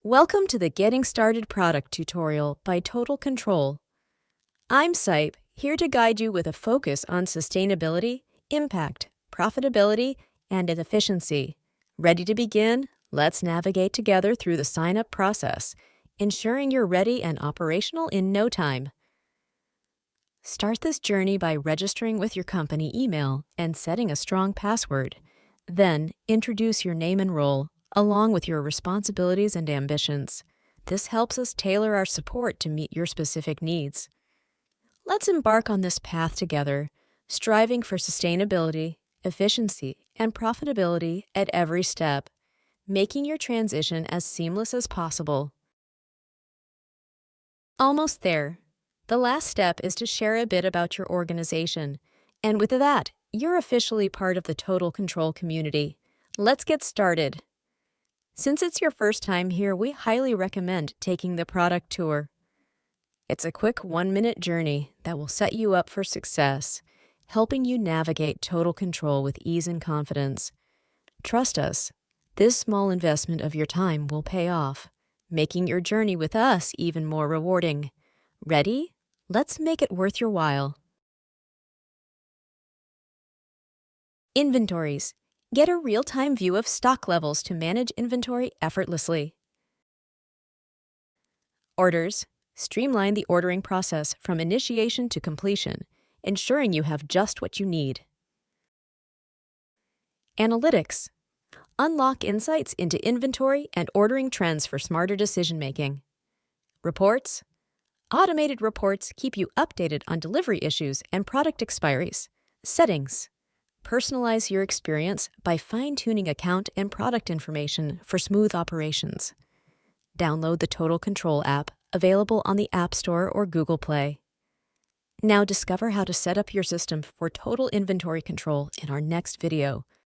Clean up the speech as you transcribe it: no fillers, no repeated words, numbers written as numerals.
Welcome to the Getting Started product tutorial by TotalCtrl. I'm Sipe, here to guide you with a focus on sustainability, impact, profitability, and efficiency. Ready to begin? Let's navigate together through the sign-up process, ensuring you're ready and operational in no time. Start this journey by registering with your company email and setting a strong password. Then, introduce your name and role, along with your responsibilities and ambitions. This helps us tailor our support to meet your specific needs. Let's embark on this path together, striving for sustainability, efficiency, and profitability at every step, making your transition as seamless as possible. Almost there. The last step is to share a bit about your organization. And with that, you're officially part of the TotalCtrl community. Let's get started. Since it's your first time here, we highly recommend taking the product tour. It's a quick 1-minute journey that will set you up for success, helping you navigate TotalCtrl with ease and confidence. Trust us, this small investment of your time will pay off, making your journey with us even more rewarding. Ready? Let's make it worth your while. Inventories. Get a real-time view of stock levels to manage inventory effortlessly. Orders. Streamline the ordering process from initiation to completion, ensuring you have just what you need. Analytics. Unlock insights into inventory and ordering trends for smarter decision-making. Reports. Automated reports keep you updated on delivery issues and product expiries. Settings. Personalize your experience by fine-tuning account and product information for smooth operations. Download the TotalCtrl app, available on the App Store or Google Play. Now discover how to set up your system for total inventory control in our next video.